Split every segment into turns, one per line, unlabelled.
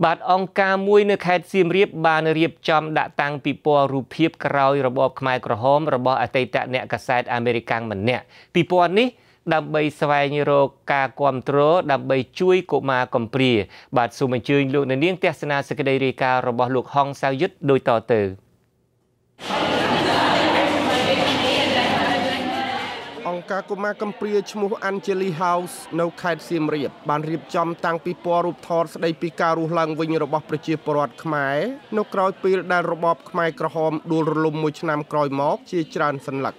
បាទអង្គការមួយនៅខេត្តសៀមរាបបានរៀបចំដាក់តាំងពិព័រណ៍រូបភាពក្រោយរបបខ្មែរក្រហមរបស់អតីតអ្នកកាសែតអាមេរិកម្នាក់ពិព័រណ៍នេះដើម្បីស្វែងរកការគាំទ្រដើម្បីជួយកុមារកំព្រាបាទសូមអញ្ជើញលោកអ្នកនាងទស្សនាសេចក្តីរាយការណ៍របស់លោកហងសាវយុទ្ធដូចតទៅ
អង្គការកុមារកំព្រាឈ្មោះ Angeli House នៅខេត្តសៀមរាបបានរៀបចំតាំងពិព័រណ៍រូបថតស្ដីពីការរស់ឡើងវិញរបស់ប្រជាពលរដ្ឋខ្មែរនៅក្រោយពេលដែលរបបខ្មែរក្រហមដួលរលំមួយឆ្នាំក្រោយមកជាច្រើនសន្លឹក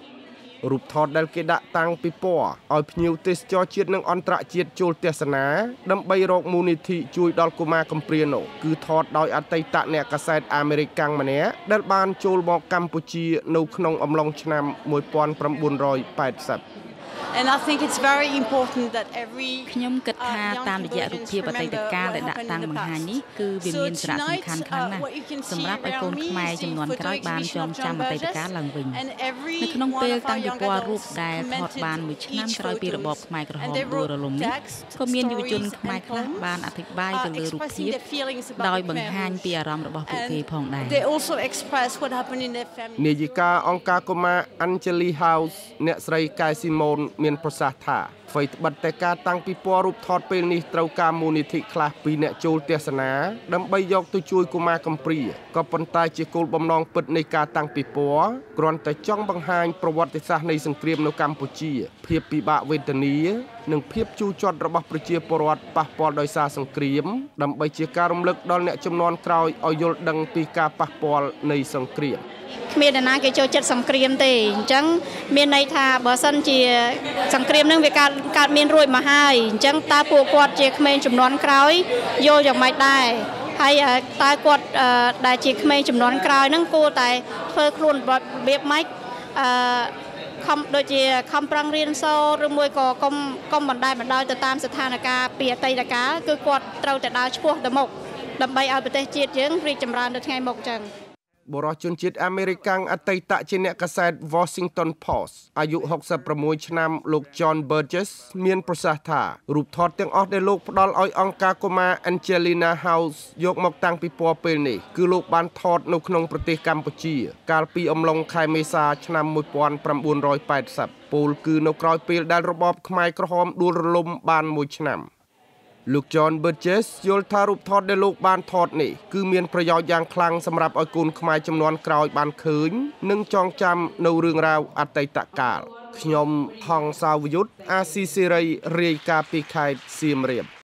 រូបថតដែលគេដាក់តាំងពិព័រណ៍ឲ្យភ្ញៀវទេសចរជាតិនិងអន្តរជាតិចូលទស្សនាដើម្បីរកមូលនិធិជួយដល់កុមារកំព្រានោះគឺថតដោយអតីតអ្នកកាសែតអាមេរិកម្នាក់ដែលបានចូលមកកម្ពុជានៅក្នុងអំឡុងឆ្នាំ1980And
I think it's very important that every
ខ្ញុំគិតថាតាមរយៈរូបភាពអតីតកាលដែលដាក់តាំងបង្ហាញនេះគឺវាមានសារៈសំខាន់ខ្លាំងណាស់សម្រាប់ឲ្យកូនខ្មែរចំនួនក្រោយបានចងចាំអតីតកាលឡើងវិញនៅក្នុងពេលតាំងពិព័រណ៍រូបដែលថតបានមួយឆ្នាំក្រោយពីរបបខ្មែរក្រហមដួលរលំនេះក៏មានយុវជនខ្មែរខ្លះបានអធិប្បាយទៅលើរូបភាពដោយបង្ហាញពីអារម្មណ៍របស់ពួកគេផងដែរ
នាយិកាអង្គការកុមារ Angeli House អ្នកស្រីកែស៊ីម៉ូនមានប្រសាសន៍ថាអ្វីត្បិតតែការតាំងពិព័រណ៍រូបថតពេលនេះត្រូវការមូលនិធិខ្លះពីអ្នកចូលទស្សនាដើម្បីយកទៅជួយកុមារកំព្រាក៏ប៉ុន្តែជាគោលបំណងពិតនៃការតាំងពិព័រណ៍គ្រាន់តែចង់បង្ហាញប្រវត្តិសាស្ត្រនៃសង្គ្រាមនៅកម្ពុជាភាពពិបាកវេទនានិងភាពជូរចត់របស់ប្រជាពលរដ្ឋប៉ះពាល់ដោយសារសង្គ្រាមដើម្បីជាការរំលឹកដល់អ្នកជំនាន់ក្រោយឲ្យយល់ដឹងពីការប៉ះពាល់នៃសង្គ្រាម
គ្មានអ្នកណាគេចូលចិត្តសង្គ្រាមទេអញ្ចឹងមានន័យថាបើសិនជាសង្គ្រាមនឹងវាកើតមានរួចមកហើយអញ្ចឹងតើពួកគាត់ជាក្មេងចំនួនក្រោយយល់យ៉ាងម៉េចដែរហើយតើគាត់ដែលជាក្មេងចំនួនក្រោយហ្នឹងគួរតែធ្វើខ្លួនរបៀបម៉េចខំដូចជាខំប្រឹងរៀនសូត្រឬមួយក៏កុំបណ្តែតបណ្ដោយទៅតាមស្ថានភាពពីអតីតកាលគឺគាត់ត្រូវតែដើរឆ្ពោះទៅមុខដើម្បីឲ្យប្រទេសជាតិយើងរីកចម្រើនទៅថ្ងៃមុខអញ្ចឹង
បុរសជនជាតិអាមេរិកាំងអតីតជាអ្នកកាសែត Washington Post អាយុ66ឆ្នាំលោក John Burgess មានប្រសាសន៍ថារូបថតទាំងអស់ដែលលោកផ្ដល់ឲ្យអង្គការកុមារ Angelina House យកមកតាំងពិព័រណ៍ពេលនេះគឺលោកបានថតនៅក្នុងប្រទេសកម្ពុជាកាលពីអំឡុងខែមេសាឆ្នាំ1980ពោលគឺនៅក្រោយពេលដែលរបបខ្មែរក្រហមដួលរលំបានមួយឆ្នាំលោក John Burgess យល់ថារូបថតដែលលោកបានថតនេះគឺមានប្រយោជន៍យ៉ាងខ្លាំងសម្រាប់ឲ្យកូនខ្មែរចំនួនក្រោយបានឃើញនិងចងចាំនៅរឿងរ៉ាវអតីតកាលខ្ញុំហងសាវយុទ្ធអាស៊ីសេរីរាយការណ៍ពីខេត្តសៀមរាប